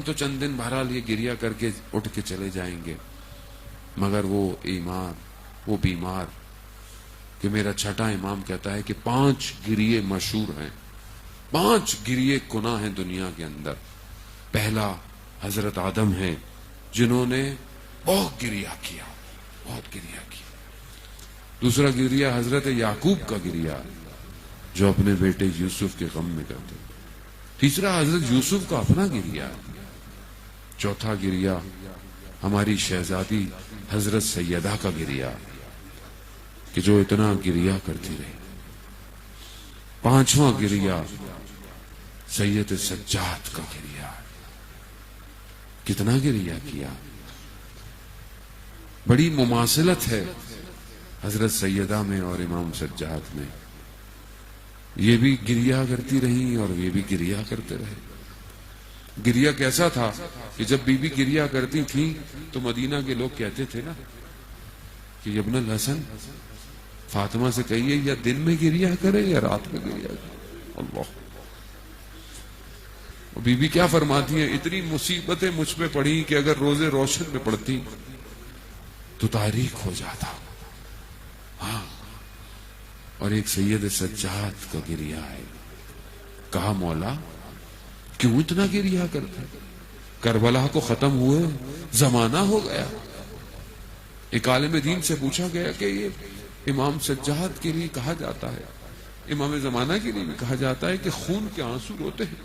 تو چند دن بہرحال یہ گریا کر کے اٹھ کے چلے جائیں گے، مگر وہ بیمار کہ میرا چھٹا امام کہتا ہے کہ 5 گریے مشہور ہیں، 5 گریے گناہ ہیں دنیا کے اندر۔ پہلا حضرت آدم ہے جنہوں نے بہت گریا کیا، بہت گریا کیا۔ دوسرا گریا حضرت یعقوب کا گریا جو اپنے بیٹے یوسف کے غم میں کرتے۔ تیسرا حضرت یوسف کا اپنا گریا۔ چوتھا گریا ہماری شہزادی حضرت سیدہ کا گریا کہ جو اتنا گریا کرتی رہی۔ 5واں گریا سید سجاد کا گریا، کتنا گریا کیا۔ بڑی مماثلت ہے حضرت سیدہ میں اور امام سجاد میں، یہ بھی گریا کرتی رہی اور یہ بھی گریا کرتے رہے۔ گریا کیسا تھا کہ جب بی بی گریا کرتی تھی تو مدینہ کے لوگ کہتے تھے نا کہ ابن الحسن فاطمہ سے کہیے یا دن میں گریا کرے یا رات میں گریا کرے۔ اللہ، بی بی کیا فرماتی ہیں، اتنی مصیبتیں مجھ پہ پڑی کہ اگر روزے روشن میں پڑتی تو تاریخ ہو جاتا۔ ہاں، اور ایک سید سجاد کا گریا ہے۔ کہا مولا کیوں اتنا گریا کرتے؟ کربلا کو ختم ہوئے زمانہ ہو گیا۔ ایک عالم دین سے پوچھا گیا کہ یہ امام سجاد کے لیے کہا جاتا ہے، امام زمانہ کے لیے بھی کہا جاتا ہے کہ خون کے آنسو روتے ہیں،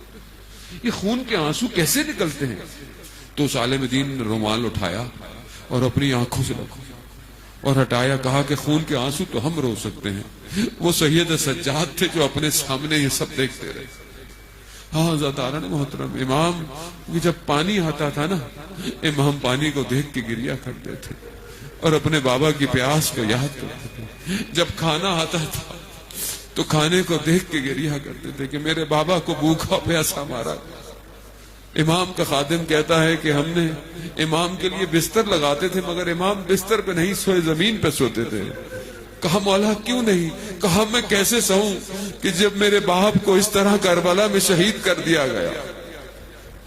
یہ خون کے آنسو کیسے نکلتے ہیں؟ تو اس عالم دین نے رومال اٹھایا اور اپنی آنکھوں سے اور ہٹایا، کہا کہ خون کے آنسو تو ہم رو سکتے ہیں، وہ سید سجاد تھے جو اپنے سامنے یہ سب دیکھتے رہے۔ ہاں ذاتارا محترم، امام جب پانی آتا تھا نا، امام پانی کو دیکھ کے گریا کرتے تھے اور اپنے بابا کی پیاس کو یاد کرتے تھے۔ جب کھانا آتا تھا تو کھانے کو دیکھ کے گریا کرتے تھے کہ میرے بابا کو بھوکا پیاسا مارا۔ امام کا خادم کہتا ہے کہ ہم نے امام کے لیے بستر لگاتے تھے مگر امام بستر پہ نہیں سوئے، زمین پہ سوتے تھے۔ کہا مولا کیوں نہیں؟ کہا میں کیسے سہوں کہ جب میرے باپ کو اس طرح کربلا میں شہید کر دیا گیا۔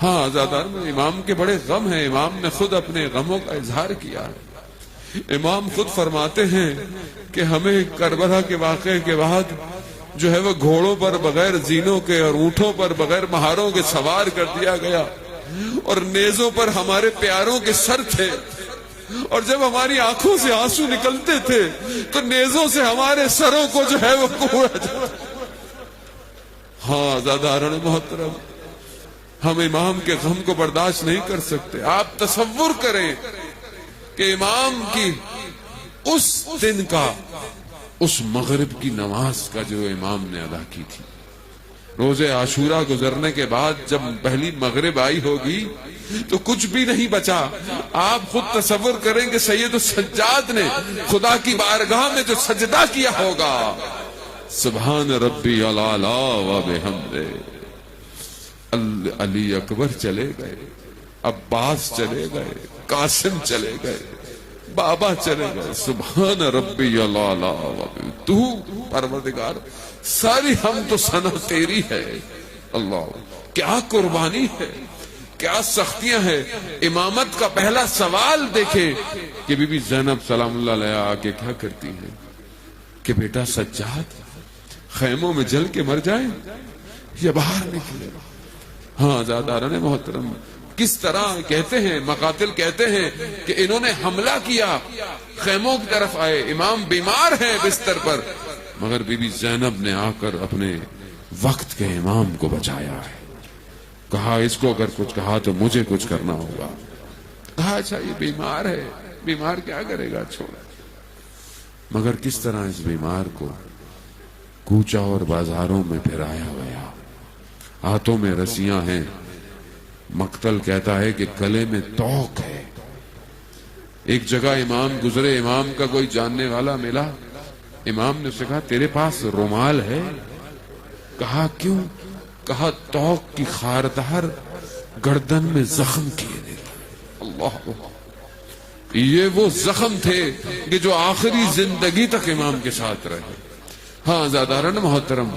ہاں آزادار میں امام کے بڑے غم ہیں، امام نے خود اپنے غموں کا اظہار کیا ہے۔ امام خود فرماتے ہیں کہ ہمیں کربلا کے واقعے کے بعد جو ہے وہ گھوڑوں پر بغیر زینوں کے اور اونٹوں پر بغیر مہاروں کے سوار کر دیا گیا، اور نیزوں پر ہمارے پیاروں کے سر تھے، اور جب ہماری آنکھوں سے آنسو نکلتے تھے تو نیزوں سے ہمارے سروں کو جو ہے وہ کوڑا جاتا۔ ہاں زادارن محترم، ہم امام کے غم کو برداشت نہیں کر سکتے۔ آپ تصور کریں کہ امام کی اس دن کا، اس مغرب کی نماز کا جو امام نے ادا کی تھی، روز عاشورہ گزرنے کے بعد جب پہلی مغرب آئی ہوگی تو کچھ بھی نہیں بچا۔ آپ خود تصور کریں کہ سید السجاد نے خدا کی بارگاہ میں جو سجدہ کیا ہوگا، سبحان ربی العلا و بحمدہ۔ علی اکبر چلے گئے، عباس چلے گئے، قاسم چلے گئے، بابا چلے گئے، سبحان ربی العلا و بحمدہ۔ تو پروردگار ساری حمد تو ثنا تیری ہے۔ اللہ، کیا قربانی ہے، کیا سختیاں ہیں۔ امامت کا پہلا سوال دیکھیں کہ بی بی زینب سلام اللہ علیہ آگے کیا کرتی ہیں کہ بیٹا سجاد خیموں میں جل کے مر جائیں یا باہر نکلے۔ ہاں زاداران محترم، کس طرح کہتے ہیں مقاتل کہتے ہیں کہ انہوں نے حملہ کیا، خیموں کی طرف آئے، امام بیمار ہیں بستر پر، مگر بی بی زینب نے آ کر اپنے وقت کے امام کو بچایا ہے۔ کہا اس کو اگر کچھ کہا تو مجھے کچھ کرنا ہوگا۔ کہا اچھا یہ بیمار ہے، بیمار کیا کرے گا، چھوڑا۔ مگر کس طرح اس بیمار کو کوچا اور بازاروں میں پھرایا گیا، ہاتھوں میں رسیاں ہیں، مقتل کہتا ہے کہ گلے میں توق ہے۔ ایک جگہ امام گزرے، امام کا کوئی جاننے والا ملا، امام نے اسے کہا تیرے پاس رومال ہے؟ کہا کیوں؟ کہا توق کی خاردار گردن میں زخم کیے دیتا۔ اللہ، یہ وہ زخم تھے کہ جو آخری زندگی تک امام کے ساتھ رہے۔ ہاں زادارن محترم،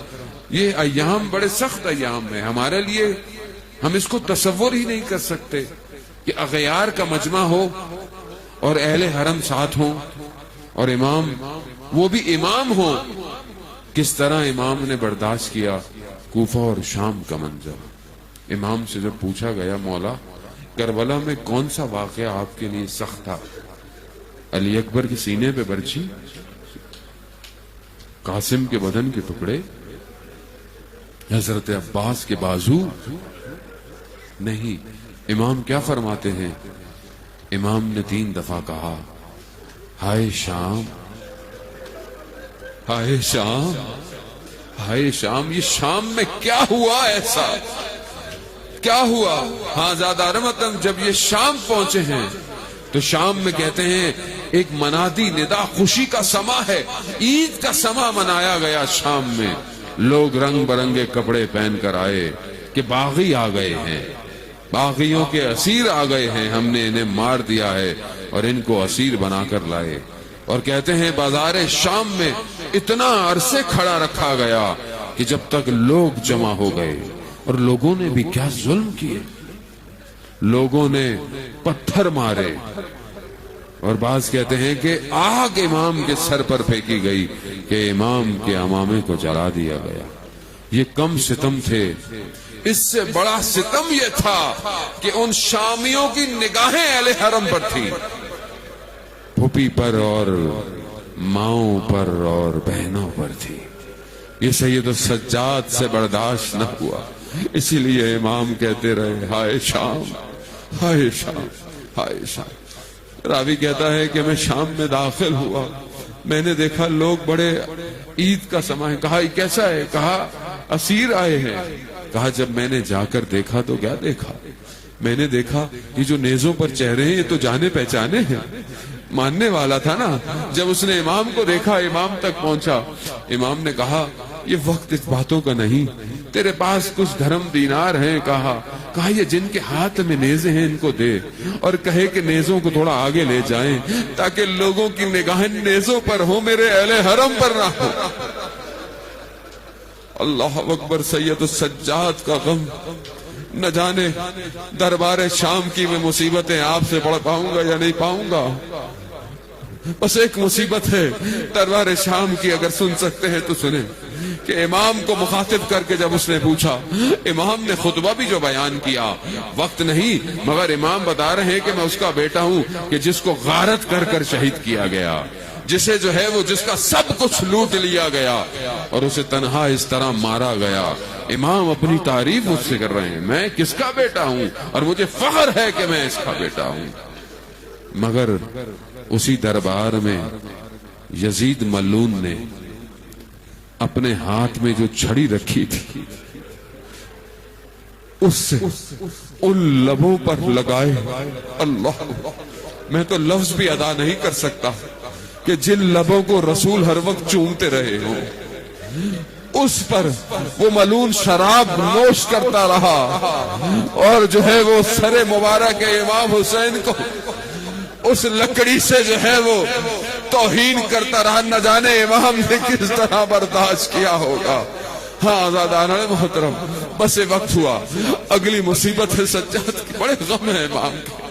یہ ایام بڑے سخت ایام ہیں ہمارے لیے۔ ہم اس کو تصور ہی نہیں کر سکتے کہ اغیار کا مجمع ہو اور اہل حرم ساتھ ہوں اور امام وہ بھی امام ہو. کس طرح امام نے برداشت کیا کوفہ اور شام کا منظر. امام سے جب پوچھا گیا مولا کربلا میں کون سا واقعہ آپ کے لیے سخت تھا؟ علی اکبر کے سینے پہ برچھی، قاسم کے بدن کے ٹکڑے، حضرت عباس کے بازو؟ نہیں. امام کیا فرماتے ہیں؟ امام نے 3 دفعہ کہا ہائے شام، ہائے شام، ہائے شام. یہ شام میں کیا ہوا ایسا؟ کیا ہوا؟ ہاں زیادہ رحمتم جب یہ شام پہنچے ہیں تو شام میں کہتے ہیں ایک منادی ندا، خوشی کا سما ہے، عید کا سما منایا گیا. شام میں لوگ رنگ برنگے کپڑے پہن کر آئے کہ باغی آ گئے ہیں، باغیوں کے اسیر آ گئے ہیں، ہم نے انہیں مار دیا ہے اور ان کو اسیر بنا کر لائے. اور کہتے ہیں بازار شام میں اتنا عرصے کھڑا رکھا گیا کہ جب تک لوگ جمع ہو گئے. اور لوگوں نے بھی کیا ظلم کیے، لوگوں نے پتھر مارے اور بعض کہتے ہیں کہ آگ امام کے سر پر پھینکی گئی کہ امام کے امامے کو جلا دیا گیا. یہ کم ستم تھے. اس سے بڑا ستم یہ تھا کہ ان شامیوں کی نگاہیں اہل حرم پر تھی، پھوپھی پر اور ماؤں پر اور بہنوں پر تھی. یہ سید السجاد سے برداشت نہ ہوا، اسی لیے امام کہتے رہے ہائے شام، ہائے شام، ہائے شام. راوی کہتا ہے کہ میں شام میں داخل ہوا، میں نے دیکھا لوگ بڑے عید کا سما ہے. کہا یہ کیسا ہے؟ کہا اسیر آئے ہیں. کہا جب میں نے جا کر دیکھا تو کیا دیکھا؟ میں نے دیکھا یہ جو نیزوں پر چہرے ہیں یہ تو جانے پہچانے ہیں. ماننے والا تھا نا. جب اس نے امام کو دیکھا، امام تک پہنچا، امام نے کہا یہ وقت اس باتوں کا نہیں، تیرے پاس کچھ دھرم دینار ہیں. کہا یہ جن کے ہاتھ میں نیزے ہیں ان کو دے اور کہے کہ نیزوں کو تھوڑا آگے لے جائیں تاکہ لوگوں کی نگاہیں نیزوں پر ہو، میرے اہل حرم پر نہ ہو. اللہ اکبر. سید السجاد کا غم، نہ جانے دربار شام کی میں مصیبتیں آپ سے پڑھ پاؤں گا یا نہیں پاؤں گا. بس ایک مصیبت ہے دربار شام کی، اگر سن سکتے ہیں تو سنیں کہ امام کو مخاطب کر کے جب اس نے پوچھا، امام نے خطبہ بھی جو بیان کیا، وقت نہیں مگر امام بتا رہے ہیں کہ میں اس کا بیٹا ہوں کہ جس کو غارت کر کر شہید کیا گیا، جسے جو ہے وہ جس کا سب کچھ لوٹ لیا گیا اور اسے تنہا اس طرح مارا گیا. امام اپنی تعریف مجھ سے کر رہے ہیں، میں کس کا بیٹا ہوں اور مجھے فخر ہے کہ میں اس کا بیٹا ہوں. مگر اسی دربار میں یزید ملعون نے اپنے ہاتھ میں جو چھڑی رکھی تھی اس سے ان لبوں پر لگائے. اللہ، میں تو لفظ بھی ادا نہیں کر سکتا کہ جن لبوں کو رسول ہر وقت چومتے رہے ہوں اس پر وہ ملعون شراب نوش کرتا رہا اور جو ہے وہ سر مبارک امام حسین کو اس لکڑی سے جو ہے وہ توہین کرتا رہا. نہ جانے امام نے کس طرح برداشت کیا ہوگا. ہاں آزادانہ محترم، بس یہ وقت ہوا. اگلی مصیبت ہے سجاد کی، بڑے غم ہے امام کے.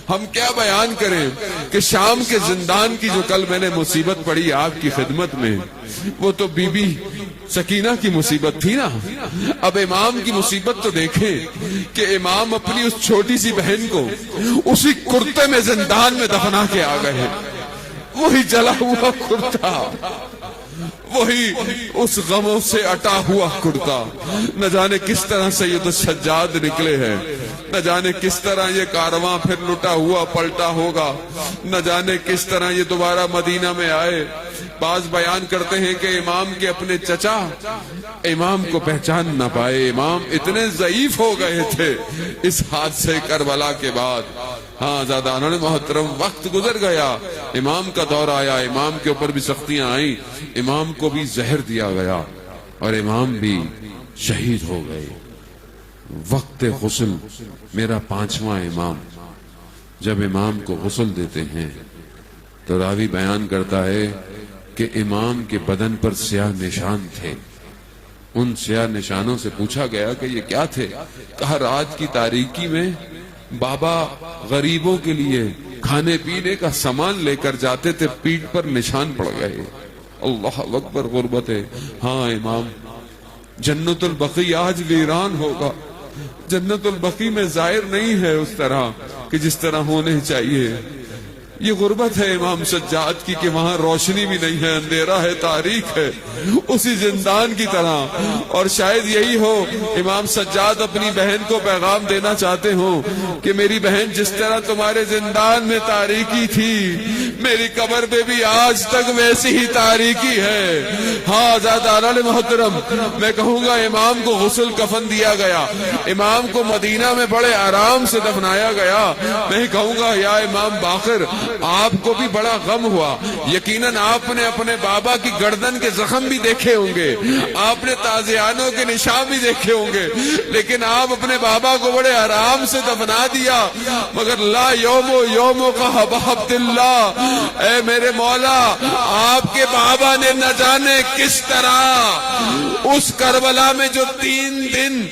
ہم کیا بیان کریں کہ شام کے زندان کی جو کل میں نے مصیبت پڑھی آپ کی خدمت میں، وہ تو بی بی سکینہ کی مصیبت تھی نا. اب امام کی مصیبت تو دیکھیں کہ امام اپنی اس چھوٹی سی بہن کو اسی کرتے میں زندان میں دفنا کے آ گئے ہیں. وہی جلا ہوا کرتا، وہی اس غموں سے اٹا ہوا کرتا. نہ جانے کس طرح سید السجاد نکلے ہیں، نہ جانے کس طرح یہ کارواں پھر لٹا ہوا پلٹا ہوگا، نہ جانے کس طرح یہ دوبارہ مدینہ میں آئے. بعض بیان کرتے ہیں کہ امام کے اپنے چچا امام کو پہچان نہ پائے. امام اتنے ضعیف ہو گئے تھے اس حادثے کربلا کے بعد. ہاں زادانہ محترم، وقت گزر گیا، امام کا دور آیا، امام کے اوپر بھی سختیاں آئیں، امام کو بھی زہر دیا گیا اور امام بھی شہید ہو گئے. وقت غسل میرا 5واں امام، جب امام کو غسل دیتے ہیں تو راوی بیان کرتا ہے کہ امام کے بدن پر سیاہ نشان تھے. ان سیاہ نشانوں سے پوچھا گیا کہ یہ کیا تھے؟ کہا رات کی تاریکی میں بابا غریبوں کے لیے کھانے پینے کا سامان لے کر جاتے تھے، پیٹھ پر نشان پڑ گئے۔ اللہ اکبر، غربت ہے۔ ہاں امام، جنت البقیع آج ویران ہوگا، جنت البقیع میں ظاہر نہیں ہے اس طرح کہ جس طرح ہونے چاہیے۔ یہ غربت ہے امام سجاد کی کہ وہاں روشنی بھی نہیں ہے، اندھیرا ہے، تاریک ہے، اسی زندان کی طرح۔ اور شاید یہی ہو امام سجاد اپنی بہن کو پیغام دینا چاہتے ہوں کہ میری بہن، جس طرح تمہارے زندان میں تاریکی تھی، میری قبر پہ بھی آج تک ویسی ہی تاریکی ہے۔ ہاں عزیزان محترم، میں کہوں گا امام کو غسل کفن دیا گیا، امام کو مدینہ میں بڑے آرام سے دفنایا گیا۔ میں کہوں گا یا امام باقر، آپ کو بھی بڑا غم ہوا، یقیناً آپ نے اپنے بابا کی گردن کے زخم بھی دیکھے ہوں گے، آپ نے تازیانوں کے نشان بھی دیکھے ہوں گے، لیکن آپ اپنے بابا کو بڑے آرام سے دفنا دیا۔ مگر لا یوم کا حبحبت اللہ، اے میرے مولا، آپ کے بابا نے نہ جانے کس طرح اس کربلا میں جو 3 دن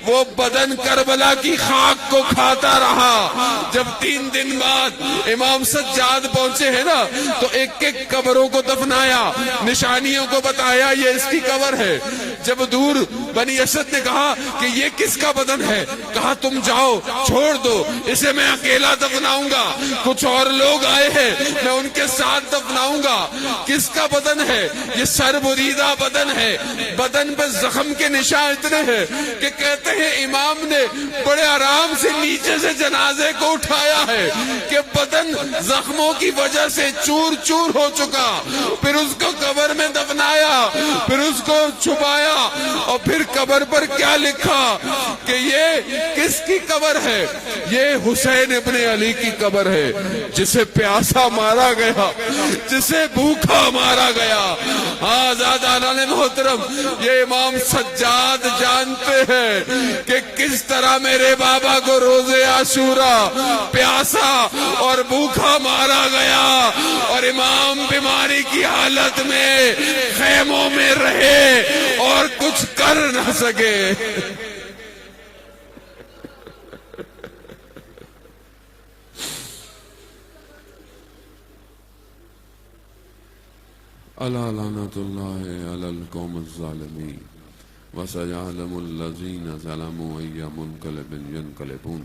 وہ بدن کربلا کی خاک کو کھاتا رہا، جب 3 دن بعد امام سجاد پہنچے ہیں نا تو ایک ایک قبروں کو دفنایا، نشانیوں کو بتایا یہ اس کی قبر ہے۔ جب دور بنی اسد نے کہا کہ یہ کس کا بدن ہے، کہا تم جاؤ، چھوڑ دو، اسے میں اکیلا دفناؤں گا، کچھ اور لوگ آئے ہیں میں ان کے ساتھ دفناؤں گا۔ کس کا بدن ہے؟ یہ سر بریدہ بدن ہے، بدن پہ زخم کے نشان اتنے ہیں کہ کہتے ہیں امام نے بڑے آرام سے نیچے سے جنازے کو اٹھایا ہے کہ بدن زخموں کی وجہ سے چور چور ہو چکا، پھر اس کو قبر میں دفنایا، پھر اس کو چھپایا، اور پھر قبر پر کیا لکھا کہ یہ کس کی قبر ہے؟ یہ حسین ابن علی کی قبر ہے، جسے پیاسا مارا گیا، جسے بھوکا مارا گیا۔ آزادان محترم، یہ امام سجاد جانتے ہیں کہ کس طرح میرے بابا کو روزے عاشورا پیاسا اور بھوکا مارا گیا، اور امام بیماری کی حالت میں خیموں میں رہے اور کچھ کر نہ سکے۔ الا لعنۃ اللہ علی القوم الظالمین وسيعلم الذین ظلموا أي منقلب ينقلبون۔